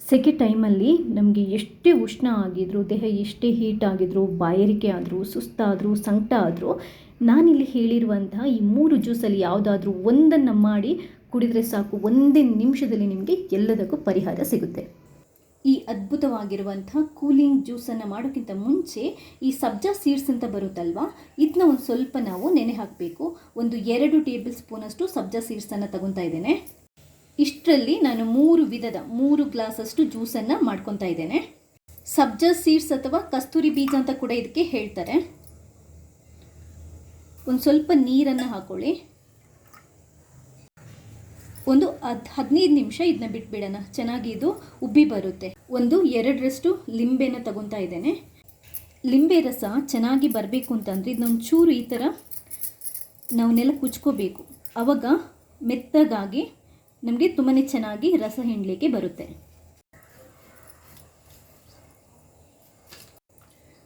ಸೆಕೆ ಟೈಮಲ್ಲಿ ನಮಗೆ ಎಷ್ಟೇ ಉಷ್ಣ ಆಗಿದ್ರು, ದೇಹ ಎಷ್ಟೇ ಹೀಟ್ ಆಗಿದ್ರು, ಬಾಯಾರಿಕೆ ಆದರೂ, ಸುಸ್ತಾದರೂ, ಸಂಕಟ ಆದರೂ, ನಾನಿಲ್ಲಿ ಹೇಳಿರುವಂತಹ ಈ 3 ಜ್ಯೂಸಲ್ಲಿ ಯಾವುದಾದ್ರೂ ಒಂದನ್ನು ಮಾಡಿ ಕುಡಿದರೆ ಸಾಕು, ಒಂದೇ ನಿಮಿಷದಲ್ಲಿ ನಿಮಗೆ ಎಲ್ಲದಕ್ಕೂ ಪರಿಹಾರ ಸಿಗುತ್ತೆ. ಈ ಅದ್ಭುತವಾಗಿರುವಂಥ ಕೂಲಿಂಗ್ ಜ್ಯೂಸನ್ನು ಮಾಡೋಕ್ಕಿಂತ ಮುಂಚೆ ಈ ಸಬ್ಜಾ ಸೀಡ್ಸ್ ಅಂತ ಬರುತ್ತಲ್ವ, ಇದನ್ನ ಒಂದು ಸ್ವಲ್ಪ ನಾವು ನೆನೆ ಹಾಕಬೇಕು. ಒಂದು 2 ಟೇಬಲ್ ಸ್ಪೂನಷ್ಟು ಸಬ್ಜಾ ಸೀಡ್ಸನ್ನು ತಗೊತಾ ಇದ್ದೇನೆ. ಇಷ್ಟರಲ್ಲಿ ನಾನು 3 ಗ್ಲಾಸಷ್ಟು ಜ್ಯೂಸನ್ನು ಮಾಡ್ಕೊತಾ ಇದ್ದೇನೆ. ಸಬ್ಜಾ ಸೀಡ್ಸ್ ಅಥವಾ ಕಸ್ತೂರಿ ಬೀಜ ಅಂತ ಕೂಡ ಇದಕ್ಕೆ ಹೇಳ್ತಾರೆ. ಒಂದು ಸ್ವಲ್ಪ ನೀರನ್ನು ಹಾಕೊಳ್ಳಿ. ಒಂದು 15 ನಿಮಿಷ ಇದನ್ನ ಬಿಟ್ಬಿಡೋಣ. ಚೆನ್ನಾಗಿ ಇದು ಉಬ್ಬಿ ಬರುತ್ತೆ. ಒಂದು 2ರಷ್ಟು ಲಿಂಬೆನ ತಗೊತಾ ಇದ್ದೇನೆ. ಲಿಂಬೆ ರಸ ಚೆನ್ನಾಗಿ ಬರಬೇಕು ಅಂತಂದರೆ ಇದನ್ನೊಂದು ಚೂರು ಈ ಥರ ನಾವು ನೆಲ ಕುಚ್ಕೋಬೇಕು. ಆವಾಗ ಮೆತ್ತಗಾಗಿ ನಮಗೆ ತುಂಬಾ ಚೆನ್ನಾಗಿ ರಸ ಹಿಂಡಲಿಕ್ಕೆ ಬರುತ್ತೆ.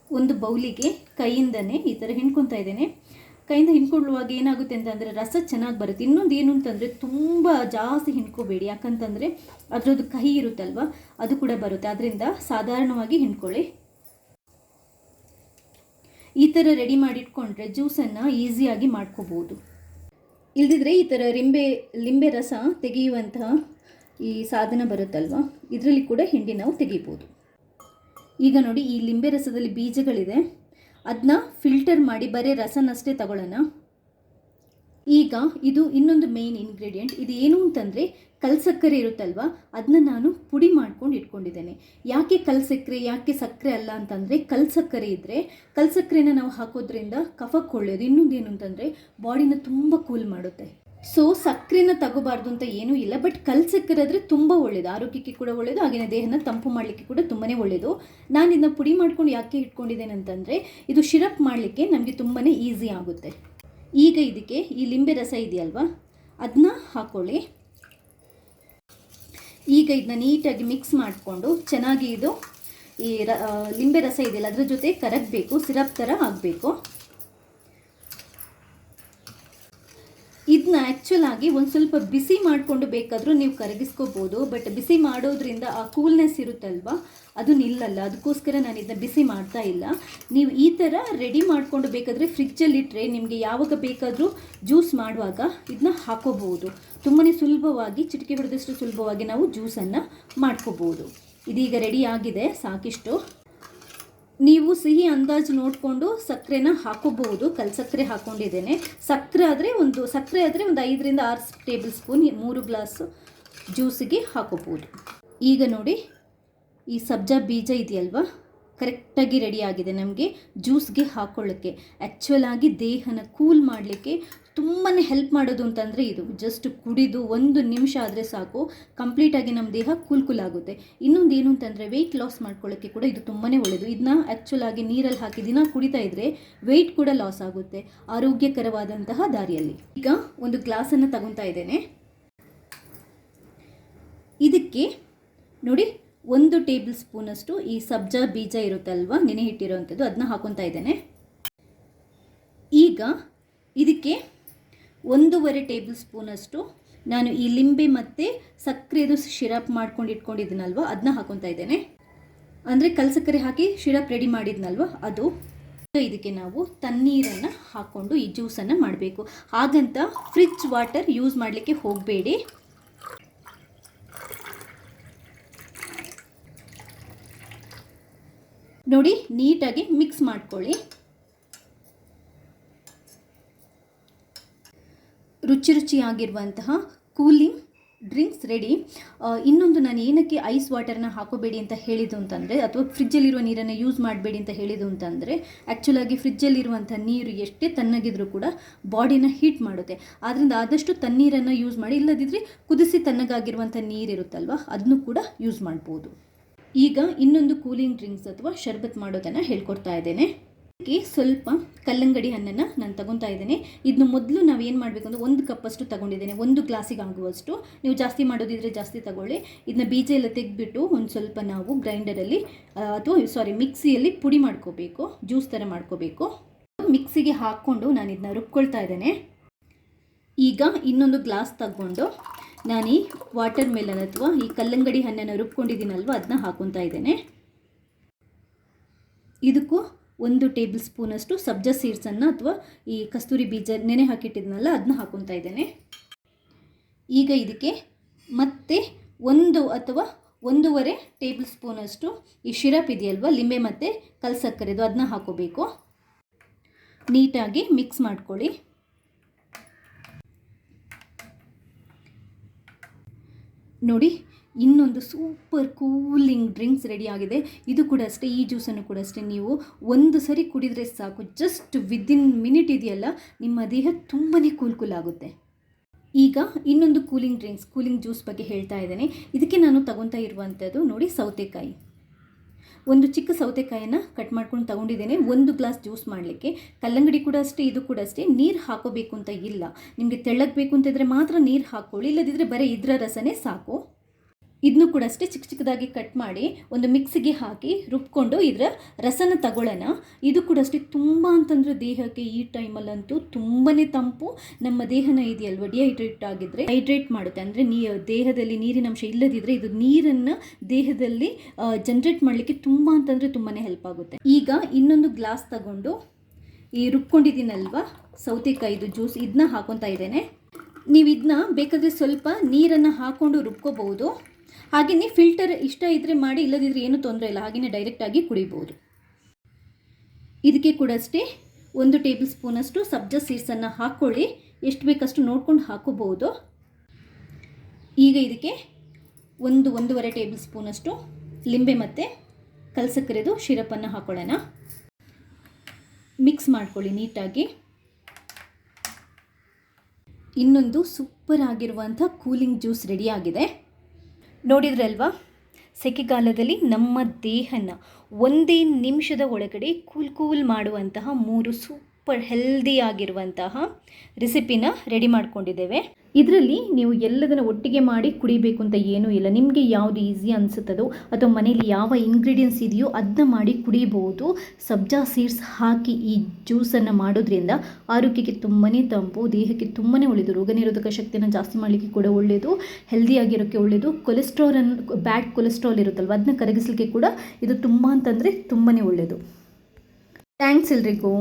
ಒಂದು ಬೌಲಿಗೆ ಕೈಯಿಂದನೇ ಈ ಥರ ಹಿಂಡ್ಕೊತಾ ಇದ್ದೇನೆ. ಕೈಯಿಂದ ಹಿಂಡ್ಕೊಳ್ಳುವಾಗ ಏನಾಗುತ್ತೆ ಅಂತಂದರೆ ರಸ ಚೆನ್ನಾಗಿ ಬರುತ್ತೆ. ಇನ್ನೊಂದು ಏನು ಅಂತಂದರೆ ತುಂಬ ಜಾಸ್ತಿ ಹಿಂಡ್ಕೋಬೇಡಿ, ಯಾಕಂತಂದರೆ ಅದರದ್ದು ಕಹಿ ಇರುತ್ತಲ್ವ ಅದು ಕೂಡ ಬರುತ್ತೆ. ಅದರಿಂದ ಸಾಧಾರಣವಾಗಿ ಹಿಂಡ್ಕೊಳ್ಳಿ. ಈ ಥರ ರೆಡಿ ಮಾಡಿಟ್ಕೊಂಡ್ರೆ ಜ್ಯೂಸನ್ನು ಈಸಿಯಾಗಿ ಮಾಡ್ಕೋಬೋದು. ಇಲ್ದಿದ್ರೆ ಈ ಥರ ಲಿಂಬೆ ರಸ ತೆಗೆಯುವಂತಹ ಈ ಸಾಧನ ಬರುತ್ತಲ್ವ, ಇದರಲ್ಲಿ ಕೂಡ ಹಿಂಡಿ ನಾವು ತೆಗಿಬೋದು. ಈಗ ನೋಡಿ, ಈ ಲಿಂಬೆ ರಸದಲ್ಲಿ ಬೀಜಗಳಿದೆ, ಅದನ್ನ ಫಿಲ್ಟರ್ ಮಾಡಿ ಬರೀ ರಸನಷ್ಟೇ ತಗೊಳ್ಳೋಣ. ಈಗ ಇದು ಇನ್ನೊಂದು ಮೇನ್ ಇಂಗ್ರೀಡಿಯೆಂಟ್. ಇದು ಏನು ಅಂತಂದರೆ ಕಲ್ಸಕ್ಕರೆ ಇರುತ್ತಲ್ವ, ಅದನ್ನ ನಾನು ಪುಡಿ ಮಾಡ್ಕೊಂಡು ಇಟ್ಕೊಂಡಿದ್ದೇನೆ. ಯಾಕೆ ಕಲ್ಸಕ್ಕರೆ, ಯಾಕೆ ಸಕ್ಕರೆ ಅಲ್ಲ ಅಂತಂದರೆ, ಕಲ್ಸಕ್ಕರೆ ಇದ್ದರೆ ಕಲ್ಸಕ್ಕರೆನ ನಾವು ಹಾಕೋದ್ರಿಂದ ಕಫಕ್ಕೆ ಒಳ್ಳೆಯದು. ಇನ್ನೊಂದು ಏನು ಅಂತಂದರೆ ಬಾಡಿನ ತುಂಬ ಕೂಲ್ ಮಾಡುತ್ತೆ. ಸೊ ಸಕ್ಕರೆನ ತಗೋಬಾರ್ದು ಅಂತ ಏನೂ ಇಲ್ಲ, ಬಟ್ ಕಲ್ಸಕ್ಕರೆ ಆದರೆ ತುಂಬ ಒಳ್ಳೆಯದು, ಆರೋಗ್ಯಕ್ಕೆ ಕೂಡ ಒಳ್ಳೆಯದು, ಹಾಗೆಯೇ ದೇಹನ ತಂಪು ಮಾಡಲಿಕ್ಕೆ ಕೂಡ ತುಂಬಾ ಒಳ್ಳೆಯದು. ನಾನು ಇದನ್ನ ಪುಡಿ ಮಾಡ್ಕೊಂಡು ಯಾಕೆ ಇಟ್ಕೊಂಡಿದ್ದೇನೆ ಅಂತಂದರೆ, ಇದು ಶಿರಪ್ ಮಾಡಲಿಕ್ಕೆ ನಮಗೆ ತುಂಬಾ ಈಸಿ ಆಗುತ್ತೆ. ಈಗ ಇದಕ್ಕೆ ಈ ಲಿಂಬೆ ರಸ ಇದೆಯಲ್ವಾ, ಅದನ್ನ ಹಾಕ್ಕೊಳ್ಳಿ. ಈಗ ಇದನ್ನ ನೀಟಾಗಿ ಮಿಕ್ಸ್ ಮಾಡಿಕೊಂಡು ಚೆನ್ನಾಗಿ ಇದು ಈ ಲಿಂಬೆ ರಸ ಇದೆಯಲ್ಲ ಅದರ ಜೊತೆ ಕರಗಬೇಕು, ಸಿರಪ್ ಥರ ಆಗಬೇಕು. ಇದನ್ನ ಆ್ಯಕ್ಚುಲ್ ಆಗಿ ಒಂದು ಸ್ವಲ್ಪ ಬಿಸಿ ಮಾಡಿಕೊಂಡು ಬೇಕಾದರೂ ನೀವು ಕರಗಿಸ್ಕೋಬೋದು, ಬಟ್ ಬಿಸಿ ಮಾಡೋದ್ರಿಂದ ಆ ಕೂಲ್ನೆಸ್ ಇರುತ್ತಲ್ವ ಅದು ನಿಲ್ಲಲ್ಲ. ಅದಕ್ಕೋಸ್ಕರ ನಾನು ಇದನ್ನ ಬಿಸಿ ಮಾಡ್ತಾ ಇಲ್ಲ. ನೀವು ಈ ಥರ ರೆಡಿ ಮಾಡಿಕೊಂಡು ಬೇಕಾದರೆ ಫ್ರಿಜ್ಜಲ್ಲಿಟ್ಟರೆ ನಿಮಗೆ ಯಾವಾಗ ಬೇಕಾದರೂ ಜ್ಯೂಸ್ ಮಾಡುವಾಗ ಇದನ್ನ ಹಾಕೋಬಹುದು. ತುಂಬಾ ಸುಲಭವಾಗಿ, ಚಿಟಿಕೆ ಹೊಡೆದಷ್ಟು ಸುಲಭವಾಗಿ ನಾವು ಜ್ಯೂಸನ್ನು ಮಾಡ್ಕೋಬೋದು. ಇದೀಗ ರೆಡಿ ಆಗಿದೆ ಸಾಕಿಷ್ಟು. ನೀವು ಸಿಹಿ ಅಂದಾಜು ನೋಡಿಕೊಂಡು ಸಕ್ಕರೆನ ಹಾಕೋಬಹುದು. ಕಲ್ಸಕ್ಕರೆ ಹಾಕ್ಕೊಂಡಿದ್ದೇನೆ. ಸಕ್ಕರೆ ಆದರೆ ಒಂದು 5ರಿಂದ 6 ಟೇಬಲ್ ಸ್ಪೂನ್ 3 ಗ್ಲಾಸ್ ಜ್ಯೂಸಿಗೆ ಹಾಕೋಬಹುದು. ಈಗ ನೋಡಿ, ಈ ಸಬ್ಜಾ ಬೀಜ ಇದೆಯಲ್ವಾ, ಕರೆಕ್ಟಾಗಿ ರೆಡಿ ಆಗಿದೆ ನಮಗೆ ಜ್ಯೂಸ್ಗೆ ಹಾಕ್ಕೊಳ್ಳೋಕ್ಕೆ. ಆ್ಯಕ್ಚುಲ್ ಆಗಿ ದೇಹನ ಕೂಲ್ ಮಾಡಲಿಕ್ಕೆ ತುಂಬಾ ಹೆಲ್ಪ್ ಮಾಡೋದು ಅಂತಂದರೆ ಇದು. ಜಸ್ಟ್ ಕುಡಿದು 1 ನಿಮಿಷ ಆದರೆ ಸಾಕು, ಕಂಪ್ಲೀಟಾಗಿ ನಮ್ಮ ದೇಹ ಕೂಲ್ ಆಗುತ್ತೆ. ಇನ್ನೊಂದು ಏನು ಅಂತಂದರೆ ವೆಯ್ಟ್ ಲಾಸ್ ಮಾಡ್ಕೊಳ್ಳೋಕ್ಕೆ ಕೂಡ ಇದು ತುಂಬಾ ಒಳ್ಳೆಯದು. ಇದನ್ನ ಆ್ಯಕ್ಚುಲ್ ಆಗಿ ನೀರಲ್ಲಿ ಹಾಕಿ ದಿನ ಕುಡಿತಾ ಇದ್ದರೆ ವೆಯ್ಟ್ ಕೂಡ ಲಾಸ್ ಆಗುತ್ತೆ, ಆರೋಗ್ಯಕರವಾದಂತಹ ದಾರಿಯಲ್ಲಿ. ಈಗ ಒಂದು ಗ್ಲಾಸನ್ನು ತಗೊತಾ ಇದ್ದೇನೆ. ಇದಕ್ಕೆ ನೋಡಿ 1 ಟೇಬಲ್ ಸ್ಪೂನಷ್ಟು ಈ ಸಬ್ಜಾ ಬೀಜ ಇರುತ್ತಲ್ವ, ನೆನೆ ಇಟ್ಟಿರೋವಂಥದ್ದು, ಅದನ್ನ ಹಾಕೊತಾ ಇದ್ದೇನೆ. ಈಗ ಇದಕ್ಕೆ 1.5 ಟೇಬಲ್ ಸ್ಪೂನಷ್ಟು ನಾನು ಈ ಲಿಂಬೆ ಮತ್ತು ಸಕ್ಕರೆದು ಶಿರಪ್ ಮಾಡ್ಕೊಂಡು ಇಟ್ಕೊಂಡಿದ್ದೀನಲ್ವ, ಅದನ್ನ ಹಾಕೊತಾ ಇದ್ದೇನೆ. ಅಂದರೆ ಕಲ್ಸಕ್ಕರೆ ಹಾಕಿ ಶಿರಪ್ ರೆಡಿ ಮಾಡಿದ್ನಲ್ವ ಅದು. ಇದಕ್ಕೆ ನಾವು ತಣ್ಣೀರನ್ನು ಹಾಕ್ಕೊಂಡು ಈ ಜ್ಯೂಸನ್ನು ಮಾಡಬೇಕು. ಹಾಗಂತ ಫ್ರಿಜ್ ವಾಟರ್ ಯೂಸ್ ಮಾಡಲಿಕ್ಕೆ ಹೋಗಬೇಡಿ. ನೋಡಿ, ನೀಟಾಗಿ ಮಿಕ್ಸ್ ಮಾಡ್ಕೊಳ್ಳಿ. ರುಚಿಯಾಗಿರುವಂತಹ ಕೂಲಿಂಗ್ ಡ್ರಿಂಕ್ಸ್ ರೆಡಿ. ಇನ್ನೊಂದು ನಾನು ಏನಕ್ಕೆ ಐಸ್ ವಾಟರ್ನ ಹಾಕೋಬೇಡಿ ಅಂತ ಹೇಳಿದ್ದು ಅಂತಂದರೆ, ಅಥವಾ ಫ್ರಿಜ್ಜಲ್ಲಿರುವ ನೀರನ್ನು ಯೂಸ್ ಮಾಡಬೇಡಿ ಅಂತ ಹೇಳಿದ್ದು ಅಂತಂದರೆ, ಆ್ಯಕ್ಚುಲಾಗಿ ಫ್ರಿಜ್ಜಲ್ಲಿರುವಂಥ ನೀರು ಎಷ್ಟೇ ತಣ್ಣಗಿದ್ರೂ ಕೂಡ ಬಾಡಿನ ಹೀಟ್ ಮಾಡುತ್ತೆ. ಆದ್ದರಿಂದ ಆದಷ್ಟು ತಣ್ಣೀರನ್ನು ಯೂಸ್ ಮಾಡಿ. ಇಲ್ಲದಿದ್ದರೆ ಕುದಿಸಿ ತಣ್ಣಗಾಗಿರುವಂಥ ನೀರಿರುತ್ತಲ್ವ ಅದನ್ನು ಕೂಡ ಯೂಸ್ ಮಾಡ್ಬೋದು. ಈಗ ಇನ್ನೊಂದು ಕೂಲಿಂಗ್ ಡ್ರಿಂಕ್ಸ್ ಅಥವಾ ಶರ್ಬತ್ ಮಾಡೋದನ್ನು ಹೇಳ್ಕೊಡ್ತಾ ಇದ್ದೇನೆ. ಇದಕ್ಕೆ ಸ್ವಲ್ಪ ಕಲ್ಲಂಗಡಿ ಹಣ್ಣನ್ನು ನಾನು ತಗೊತಾ ಇದ್ದೇನೆ. ಇದನ್ನು ಮೊದಲು ನಾವು ಏನು ಮಾಡಬೇಕು ಅಂದರೆ 1 ಕಪ್ಪಷ್ಟು ತಗೊಂಡಿದ್ದೇನೆ, 1 ಗ್ಲಾಸಿಗೆ ಆಗುವಷ್ಟು. ನೀವು ಜಾಸ್ತಿ ಮಾಡೋದಿದ್ರೆ ಜಾಸ್ತಿ ತಗೊಳ್ಳಿ. ಇದನ್ನ ಬೀಜ ಎಲ್ಲ ತೆಗೆದ್ಬಿಟ್ಟು ಒಂದು ಸ್ವಲ್ಪ ನಾವು ಗ್ರೈಂಡರಲ್ಲಿ ಅಥವಾ ಮಿಕ್ಸಿಯಲ್ಲಿ ಪುಡಿ ಮಾಡ್ಕೋಬೇಕು, ಜ್ಯೂಸ್ ಥರ ಮಾಡ್ಕೋಬೇಕು. ಮಿಕ್ಸಿಗೆ ಹಾಕ್ಕೊಂಡು ನಾನು ಇದನ್ನ ರುಬ್ಕೊಳ್ತಾ ಇದ್ದೇನೆ. ಈಗ ಇನ್ನೊಂದು ಗ್ಲಾಸ್ ತಗೊಂಡು ನಾನು ಈ ವಾಟರ್ ಮೆಲನ್ ಅಥವಾ ಈ ಕಲ್ಲಂಗಡಿ ಹಣ್ಣನ್ನು ರುಬ್ಕೊಂಡಿದ್ದೀನಲ್ವ ಅದನ್ನ ಹಾಕೊತಾ ಇದ್ದೇನೆ. ಇದಕ್ಕೂ 1 ಟೇಬಲ್ ಸ್ಪೂನಷ್ಟು ಸಬ್ಜಾ ಸೀಡ್ಸನ್ನು ಅಥವಾ ಈ ಕಸ್ತೂರಿ ಬೀಜ ನೆನೆ ಹಾಕಿಟ್ಟಿದ್ನಲ್ಲ ಅದನ್ನ ಹಾಕೊತಾ ಇದ್ದೇನೆ. ಈಗ ಇದಕ್ಕೆ ಮತ್ತೆ 1 ಅಥವಾ 1.5 ಟೇಬಲ್ ಸ್ಪೂನಷ್ಟು ಈ ಶಿರಪ್ ಇದೆಯಲ್ವ, ಲಿಂಬೆ ಮತ್ತು ಕಲ್ಸಕ್ಕರೆದು, ಅದನ್ನ ಹಾಕೋಬೇಕು. ನೀಟಾಗಿ ಮಿಕ್ಸ್ ಮಾಡ್ಕೊಳ್ಳಿ. ನೋಡಿ, ಇನ್ನೊಂದು ಸೂಪರ್ ಕೂಲಿಂಗ್ ಡ್ರಿಂಕ್ಸ್ ರೆಡಿ ಆಗಿದೆ. ಇದು ಕೂಡ ಅಷ್ಟೇ, ಈ ಜ್ಯೂಸನ್ನು ಕೂಡ ಅಷ್ಟೇ ನೀವು ಒಂದು ಸರಿ ಕುಡಿದರೆ ಸಾಕು, ಜಸ್ಟ್ ವಿದಿನ್ ಮಿನಿಟ್ ಇದೆಯಲ್ಲ ನಿಮ್ಮ ದೇಹ ತುಂಬಾ ಕೂಲ್ ಆಗುತ್ತೆ. ಈಗ ಇನ್ನೊಂದು ಕೂಲಿಂಗ್ ಜ್ಯೂಸ್ ಬಗ್ಗೆ ಹೇಳ್ತಾ ಇದ್ದೇನೆ. ಇದಕ್ಕೆ ನಾನು ತಗೊತಾ ಇರುವಂಥದ್ದು ನೋಡಿ, ಸೌತೆಕಾಯಿ. ಒಂದು ಚಿಕ್ಕ ಸೌತೆಕಾಯನ್ನು ಕಟ್ ಮಾಡ್ಕೊಂಡು ತಗೊಂಡಿದ್ದೇನೆ 1 ಗ್ಲಾಸ್ ಜ್ಯೂಸ್ ಮಾಡಲಿಕ್ಕೆ. ಕಲ್ಲಂಗಡಿ ಕೂಡ ಅಷ್ಟೇ, ಇದು ಕೂಡ ಅಷ್ಟೇ. ನೀರು ಹಾಕೋಬೇಕು ಅಂತ ಇಲ್ಲ, ನಿಮಗೆ ತೆಳ್ಳಗಬೇಕು ಅಂತಿದ್ರೆ ಮಾತ್ರ ನೀರು ಹಾಕ್ಕೊಳ್ಳಿ, ಇಲ್ಲದಿದ್ದರೆ ಬರೀ ಇದರ ರಸನೇ ಸಾಕು. ಇದನ್ನು ಕೂಡ ಅಷ್ಟೇ ಚಿಕ್ಕದಾಗಿ ಕಟ್ ಮಾಡಿ ಒಂದು ಮಿಕ್ಸಿಗೆ ಹಾಕಿ ರುಬ್ಕೊಂಡು ಇದರ ರಸನ ತಗೊಳ್ಳೋಣ. ಇದು ಕೂಡ ಅಷ್ಟೇ ತುಂಬ ಅಂತಂದರೆ ದೇಹಕ್ಕೆ ಈ ಟೈಮಲ್ಲಂತೂ ತುಂಬಾ ತಂಪು. ನಮ್ಮ ದೇಹನ ಇದೆಯಲ್ವ ಡಿಹೈಡ್ರೇಟ್ ಆಗಿದ್ದರೆ ಹೈಡ್ರೇಟ್ ಮಾಡುತ್ತೆ. ಅಂದರೆ ದೇಹದಲ್ಲಿ ನೀರಿನಂಶ ಇಲ್ಲದಿದ್ದರೆ ಇದು ನೀರನ್ನು ದೇಹದಲ್ಲಿ ಜನ್ರೇಟ್ ಮಾಡಲಿಕ್ಕೆ ತುಂಬ ಅಂತಂದರೆ ತುಂಬಾ ಹೆಲ್ಪ್ ಆಗುತ್ತೆ. ಈಗ ಇನ್ನೊಂದು ಗ್ಲಾಸ್ ತಗೊಂಡು ಈ ರುಬ್ಕೊಂಡಿದ್ದೀನಲ್ವ ಸೌತೆಕಾಯಿದು ಜ್ಯೂಸ್, ಇದನ್ನ ಹಾಕೊತಾ ಇದ್ದೇನೆ. ನೀವು ಇದನ್ನ ಬೇಕಾದರೆ ಸ್ವಲ್ಪ ನೀರನ್ನು ಹಾಕ್ಕೊಂಡು ರುಬ್ಕೋಬಹುದು. ಹಾಗೆಯೇ ಫಿಲ್ಟರ್ ಇಷ್ಟ ಇದ್ದರೆ ಮಾಡಿ, ಇಲ್ಲದಿದ್ದರೆ ಏನೂ ತೊಂದರೆ ಇಲ್ಲ, ಹಾಗೆಯೇ ಡೈರೆಕ್ಟಾಗಿ ಕುಡಿಬೋದು. ಇದಕ್ಕೆ ಕೂಡ ಅಷ್ಟೇ 1 ಟೇಬಲ್ ಸ್ಪೂನಷ್ಟು ಸಬ್ಜಾ ಸೀಡ್ಸನ್ನು ಹಾಕ್ಕೊಳ್ಳಿ, ಎಷ್ಟು ಬೇಕಷ್ಟು ನೋಡ್ಕೊಂಡು ಹಾಕೋಬಹುದು. ಈಗ ಇದಕ್ಕೆ 1-1.5 ಟೇಬಲ್ ಸ್ಪೂನಷ್ಟು ಲಿಂಬೆ ಮತ್ತು ಕಲ್ಸಕ್ಕರೆದು ಶಿರಪನ್ನು ಹಾಕೊಳ್ಳೋಣ. ಮಿಕ್ಸ್ ಮಾಡ್ಕೊಳ್ಳಿ ನೀಟಾಗಿ. ಇನ್ನೊಂದು ಸೂಪರ್ ಆಗಿರುವಂಥ ಕೂಲಿಂಗ್ ಜ್ಯೂಸ್ ರೆಡಿ ಆಗಿದೆ. ನೋಡಿದ್ರಲ್ವಾ, ಸೆಕೆಗಾಲದಲ್ಲಿ ನಮ್ಮ ದೇಹನ 1 ನಿಮಿಷದ ಒಳಗಡೆ ಕೂಲ್ ಮಾಡುವಂತಹ 3 ಸೂಪರ್ ಹೆಲ್ದಿ ಆಗಿರುವಂತಹ ರೆಸಿಪಿನ ರೆಡಿ ಮಾಡ್ಕೊಂಡಿದ್ದೇವೆ. ಇದರಲ್ಲಿ ನೀವು ಎಲ್ಲದನ್ನು ಒಟ್ಟಿಗೆ ಮಾಡಿ ಕುಡಿಬೇಕು ಅಂತ ಏನೂ ಇಲ್ಲ. ನಿಮಗೆ ಯಾವುದು ಈಸಿ ಅನಿಸುತ್ತದೋ ಅಥವಾ ಮನೇಲಿ ಯಾವ ಇಂಗ್ರೀಡಿಯೆಂಟ್ಸ್ ಇದೆಯೋ ಅದನ್ನ ಮಾಡಿ ಕುಡಿಬೋದು. ಸಬ್ಜಾ ಸೀಡ್ಸ್ ಹಾಕಿ ಈ ಜ್ಯೂಸನ್ನು ಮಾಡೋದ್ರಿಂದ ಆರೋಗ್ಯಕ್ಕೆ ತುಂಬಾ ತಂಪು, ದೇಹಕ್ಕೆ ತುಂಬಾ ಒಳ್ಳೆಯದು, ರೋಗ ನಿರೋಧಕ ಶಕ್ತಿಯನ್ನು ಜಾಸ್ತಿ ಮಾಡಲಿಕ್ಕೆ ಕೂಡ ಒಳ್ಳೆಯದು, ಹೆಲ್ದಿಯಾಗಿರೋಕ್ಕೆ ಒಳ್ಳೆಯದು. ಬ್ಯಾಡ್ ಕೊಲೆಸ್ಟ್ರಾಲ್ ಇರುತ್ತಲ್ವ ಅದನ್ನ ಕರಗಿಸಲಿಕ್ಕೆ ಕೂಡ ಇದು ತುಂಬ ಅಂತಂದರೆ ತುಂಬಾ ಒಳ್ಳೆಯದು. ಥ್ಯಾಂಕ್ಸ್ ಎಲ್ರಿಗೂ.